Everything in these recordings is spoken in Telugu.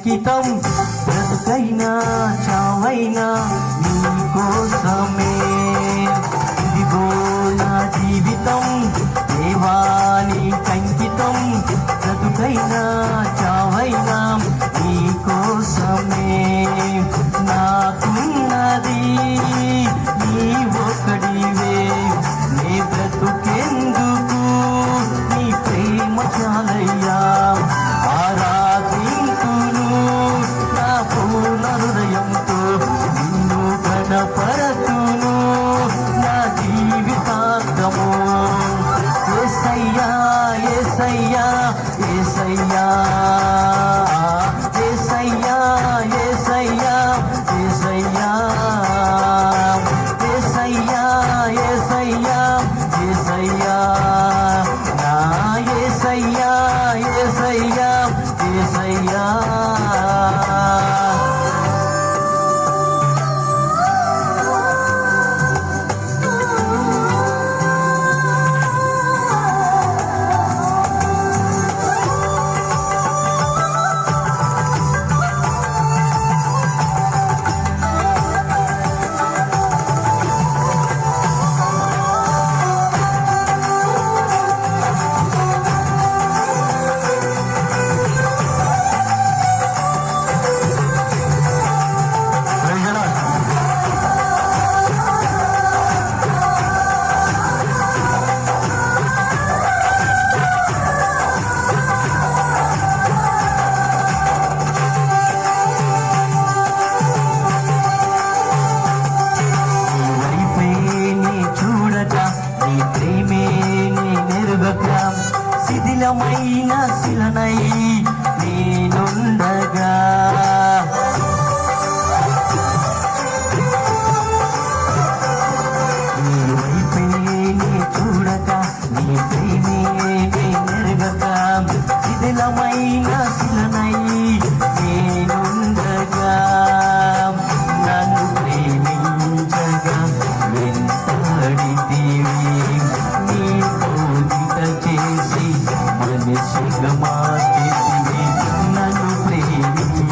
అంకితం బ్రతుకైనా చావైనా నీ కోసమే ఇదిగో నా జీవితం దేవాని అంకితం బ్రతుకైనా చావైనా నీ కోసమే నాకున్నది నీ ఒక్కడివే నీ బ్రతుకెందుకు నీ ప్రేమ చాలయ్యా ఆరాధింతును నా పూర్ణ హృదయంతో నిన్ను గణపరతును నా జీవితాంతము యేసయ్యా యేసయ్యా యేసయ్యా యేసయ్యా యేసయ్యా యేసయ్యా యేసయ్యా యేసయ్యా యేసయ్యా నా యేసయ్యా యేసయ్యా యేసయ్యా శిథిలమైన శిలనై నేనుండగా నీ వైపే నీ చూడక నీ ప్రేమే నెరగక శిథిలమైన శిలనై నేనుండగా నన్ను ప్రేమించగా వెంటాడితేవి నీ బోధిత చేసి మనిషిగా మార్చితివి నన్ను ప్రేమించగా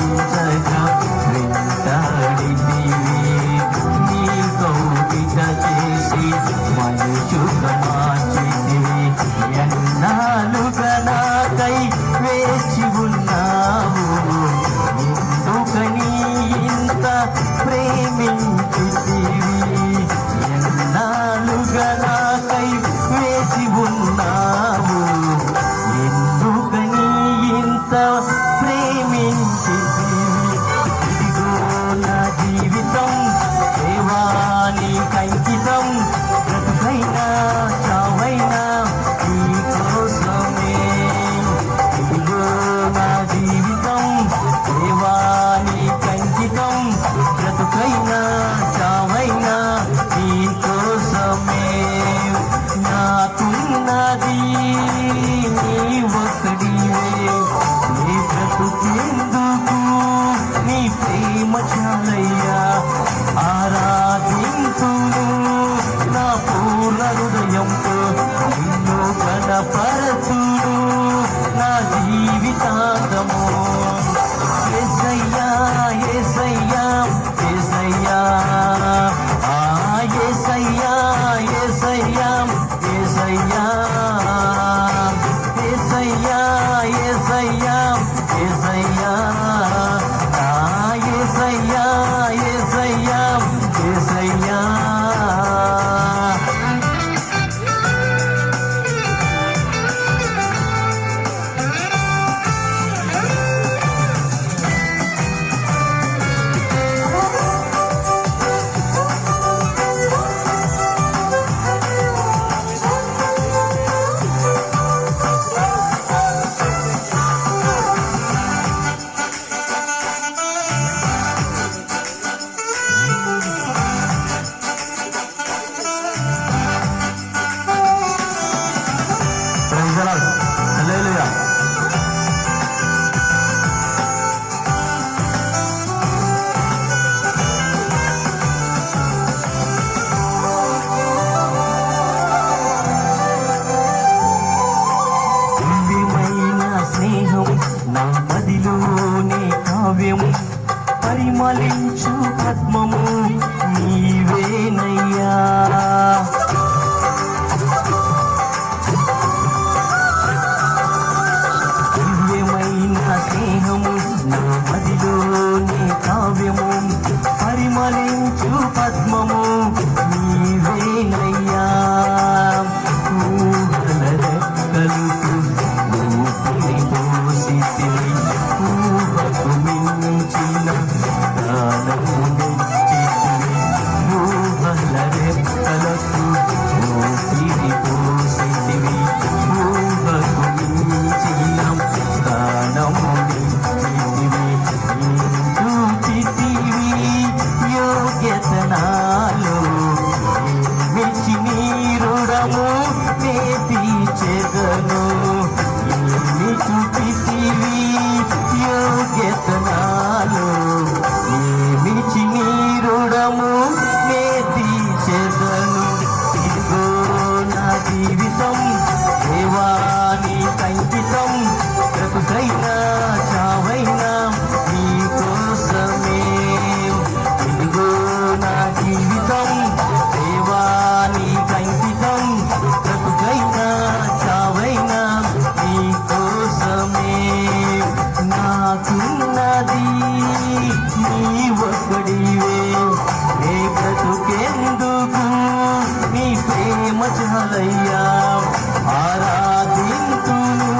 చాలయ్యా ఆరాధింతును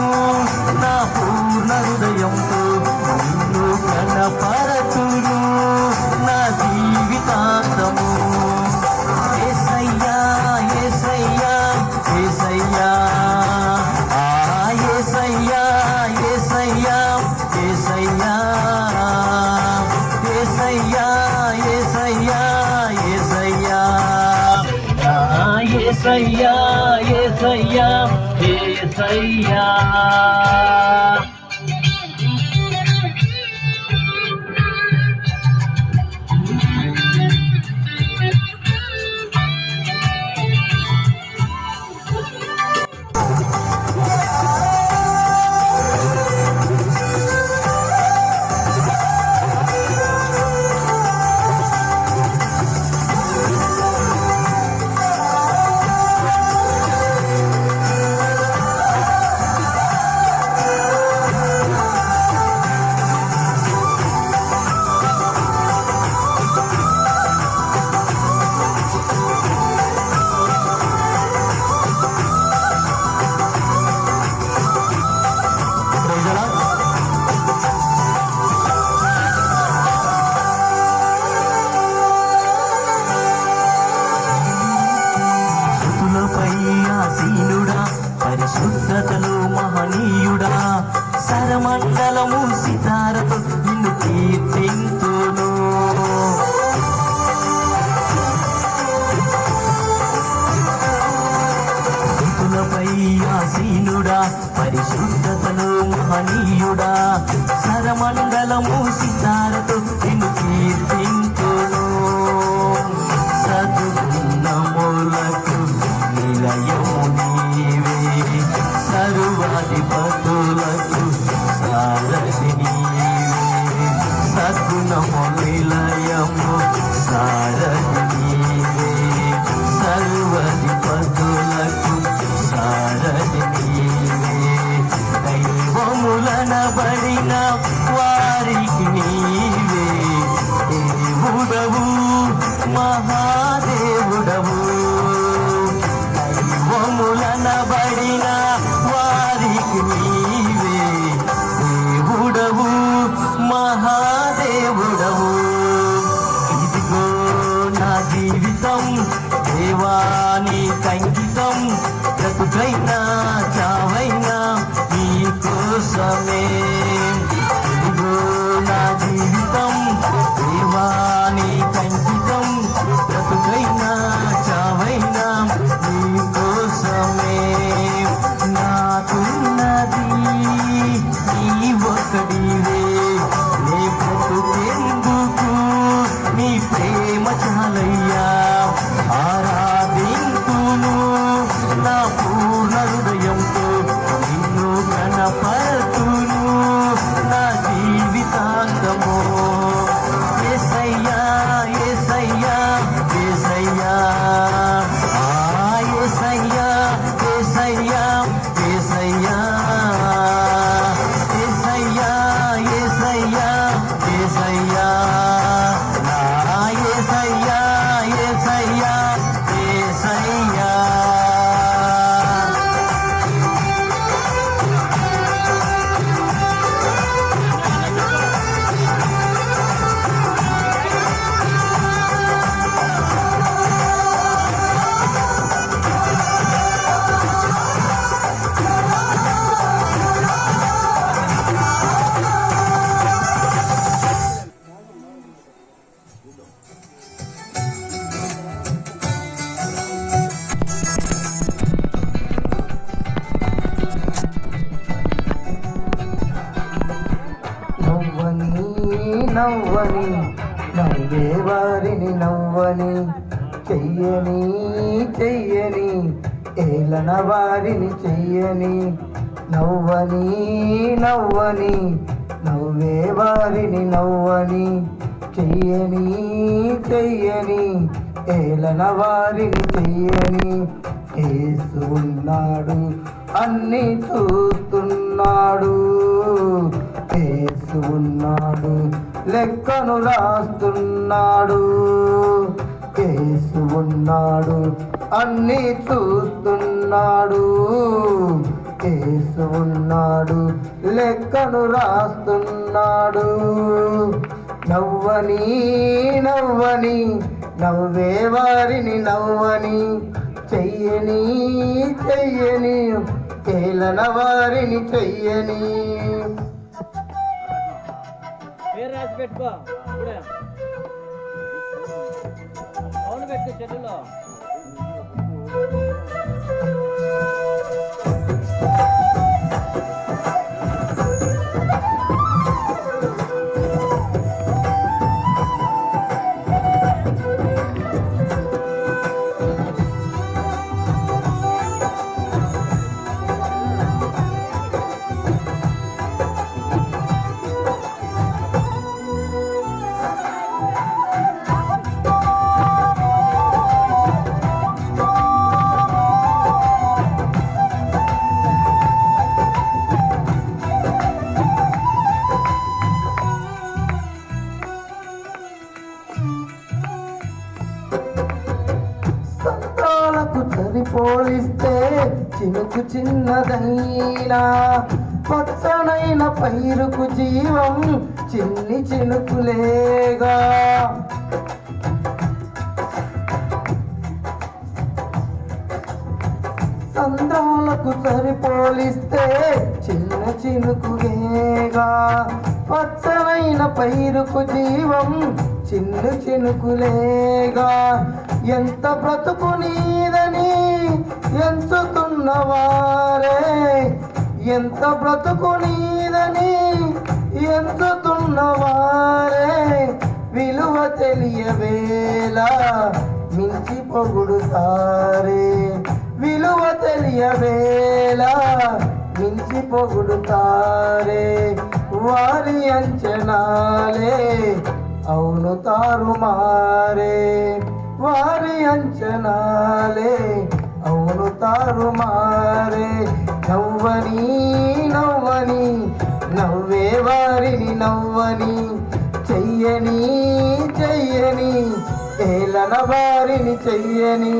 నా పూర్ణ హృదయంతో నిన్ను కనపరచును నా జీవితాంతము యేసయ్యా యేసయ్యా యేసయ్యా యేసయ్యా యేసయ్యా యేసయ్యా యేసయ్యా యేసయ్యా యేసయ్యా యేసయ్యా యేసయ్యా యేసయ్యా పరిశుద్ధతలో మహనీయుడా సరమండలము సితారతో నిన్ను కీర్తింతును స్థుతులపై ఆసీనుడా పరిశుద్ధతలో మహనీయుడా సరమండలము సితారతో నిన్ను కీర్తింతును సద్గుణములకు నిలయము నీవే సర్వాధిపతులకు సారథి నీవే సద్గుణము నిలయము సారథి నీవే సర్వాధిపతులకు సారథి నీవే దైవములనబడిన వారికి నీవే దేవుడవు మహాదేవుడవు దైవములనబడిన వారికి నీవే దేవుడవు మహాదేవుడవు ఇదిగో నా జీవితం దేవాని కంకితం బ్రతుకైనా చావైనా నీ కోసమే ఇదిగో నా జీవితం దేవాని కంకితం బ్రతుకైనా చావైనా నీ కోసమే నాకున్నది నీ ఒక్కడివే నీ బ్రతుకెందుకు నీ ప్రేమ చాలయ్యా ఆరాధింతును నా పూర్ణ హృదయంతో నిన్ను కనపరచును నా జీవితాంతము యేసయ్యా యేసయ్యా యేసయ్యా యేసయ్యా యేసయ్యా యేసయ్యా యేసయ్యా యేసయ్యా యేసయ్యా నా యేసయ్యా యేసయ్యా యేసయ్యా నవ్వని నవ్వే వారిని నవ్వని చెయ్యని చెయ్యని ఏలన వారిని చెయ్యని నవ్వని నవ్వని నవ్వే వారిని నవ్వని చెయ్యని చెయ్యని ఏలన వారిని చెయ్యని యేసు ఉన్నాడు అన్ని చూస్తున్నాడు యేసు ఉన్నాడు లెక్కను రాస్తున్నాడు యేసు ఉన్నాడు, అన్నీ చూస్తున్నాడు. యేసు ఉన్నాడు, లెక్కను రాస్తున్నాడు. నవ్వని నవ్వని నవ్వే వారిని నవ్వని, చెయ్యని చెయ్యని కేలన వారిని చెయ్యని. పేరు రాసి పెట్టుకో, అవును పెట్టుకో చెట్టులో. పోలిస్తే చినుకు చిన్నదైనా, పచ్చనైన పైరుకు జీవం చిన్ని చినుకులేగా. సంద్రాలకు సరిపోలిస్తే చిన్న చినుకులేగా, పచ్చనైన పైరుకు జీవం చిన్ను చినుకులేగా. ఎంత బ్రతుకు నీదని ఎంచుతున్నవారే, ఎంత బ్రతుకు నీదని ఎంచుతున్నవారే, విలువ తెలియవేలా మించి పొగుడుతారే. విలువ తెలియవేలా మించి పొగుడుతారే. వారి అంచనాలే అవును తారుమారే, వారి అంచనాలే అవును తారుమారే. నవ్వని నవ్వని నవ్వే వారిని నవ్వని, చెయ్యని చెయ్యని ఏలన వారిని చెయ్యని.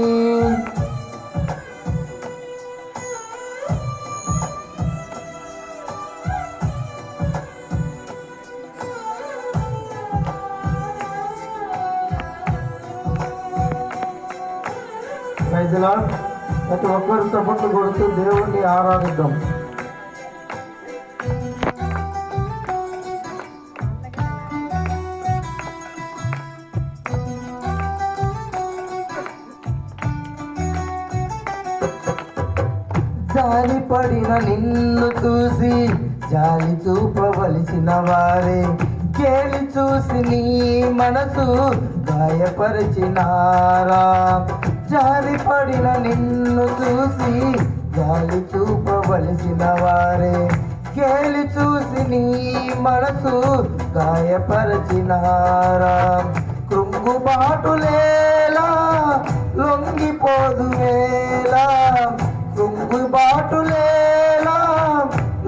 ప్రతి ఒక్కరు చప్పట్లు కొడుతూ దేవుణ్ణి ఆరాధిద్దాం. జాలి పడిన నిన్ను చూసి జాలి చూపవలసిన వారే, కేలి చూసి నీ మనసు గాయపరిచినారా. జాలి పడిన నిన్ను చూసి జాలి చూపవలసిన వారే, కేలి చూసి నీ మనసు గాయపరిచినారా. కృంగుబాటులేలా లొంగిపోదువేలా, కృంగుబాటులేలా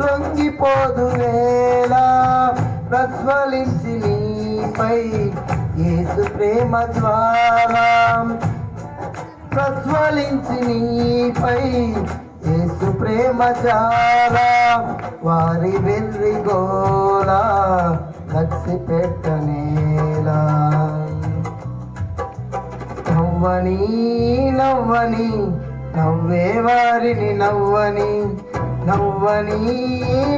లొంగిపోదువేలా. ప్రజ్వలించి నీపై యేసు ప్రేమ ద్వారా, ప్రజ్వలించి నీపై యేసు ప్రేమ ద్వారా. వారి వెర్రి గోలా లక్ష్య పెట్టనేలా. నవ్వని నవ్వని నవ్వే వారిని నవ్వని, నవ్వని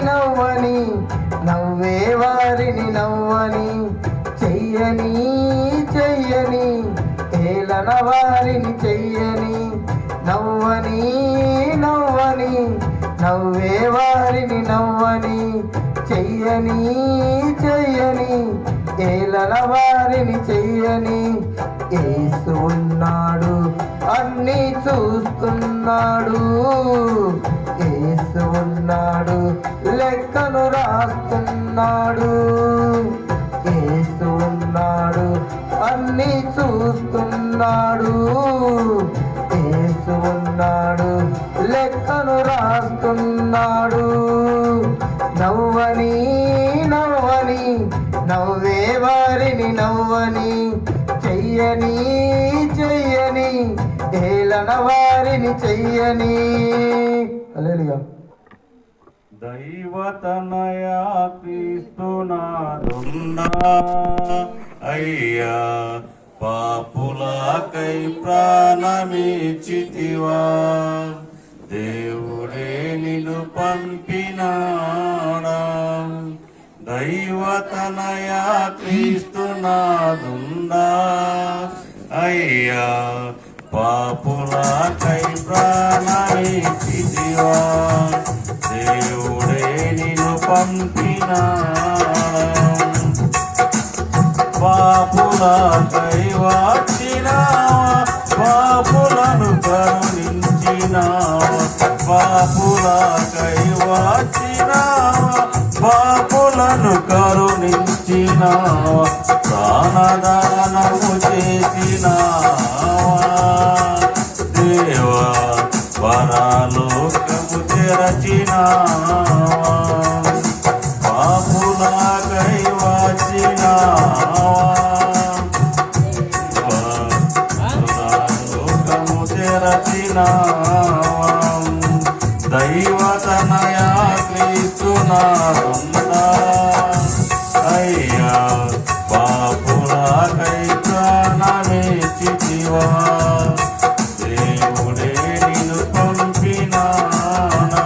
నవ్వని నవ్వే వారిని నవ్వని, చెయ్యని చెయ్యని ఏలన వారిని చెయ్యని. నవ్వని నవ్వని నవ్వే వారిని నవ్వని, చెయ్యని చెయ్యని ఏలన వారిని చెయ్యని. యేసు ఉన్నాడు, అన్నీ చూస్తున్నాడు. యేసు ఉన్నాడు, లెక్కను రాస్తున్నాడు. యేసు ఉన్నాడు, అన్నీ చూస్తున్నాడు. యేసు ఉన్నాడు, లెక్కను రాస్తున్నాడు. నవ్వని నవ్వని నవ్వే వారిని నవ్వని, చెయ్యని ఏలన వారిని చెయ్యని. హల్లెలూయా. దైవతనయా క్రీస్తునాదున్నా అయ్యా పాపులకై ప్రాణమిచ్చితివా దేవుడే నిన్ను పంపినాడా దైవతనయా క్రీస్తునాదున్నా అయ్యా పాపులకై ప్రాణమిచ్చితివా దేవుడే నిన్ను పంపినాడా పాపులకై వచ్చినావా పాపులను కరుణించినావా పాపులకై వచ్చినావా పాపులను కరుణించినావా ప్రాణదానము చేసినావా దేవా పరలోకము తెరచినావా పాపులకై వచ్చినావా పరలోకము తెరచినావా దైవతనయా క్రీస్తునాదున్నా అయ్యా పాపులకై ప్రాణమిచ్చితివా దేవుడే నిన్ను పంపినాడా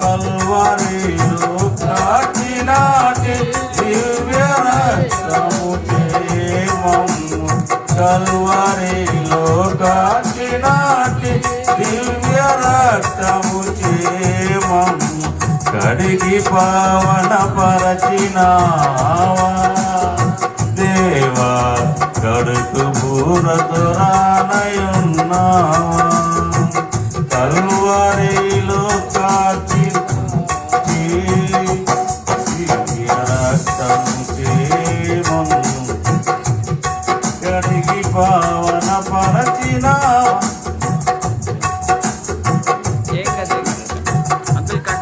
కల్వరిలో కాచినాటి దివ్య రక్తము మమ్ము కల్వరిలో కాచినాటి దివ్య రక్తము మమ్ము కడిగి పావన పరచినావా దేవా కడుకు బూరతో రానయున్నావా కల్వరిలో కాచి రక్తము కడిగి పావన పరచినావా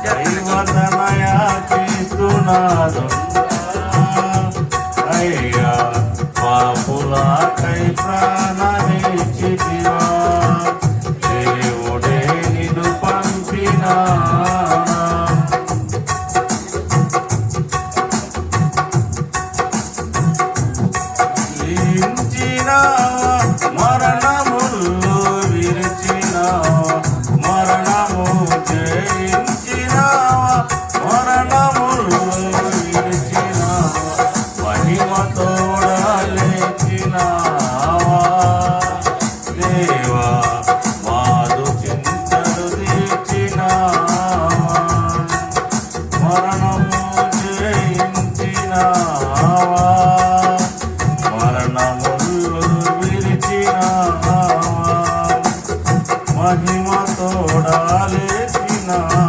దైవతనయా క్రీస్తునాదున్నా అయ్యా పాపులకై ప్రాణమిచ్చితివా దేవుడే నిన్ను పంపినాడా విరిచినావా మరణముల్లో విరిచినావా మరణము జయించినావా మరణముల్లో విరిచినావా మహిమతోడా లేచినావా దేవా మాదు చింతలు తీర్చినావా మరణము జయించినావా మరణములు విరిచినావా మహిమతోడా లేచినావా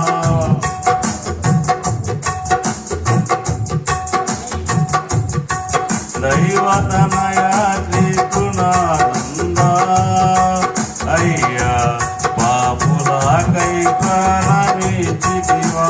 దైవతనయా క్రీస్తునాదున్నా అయ్యా పాపులకై ప్రాణమిచ్చితివా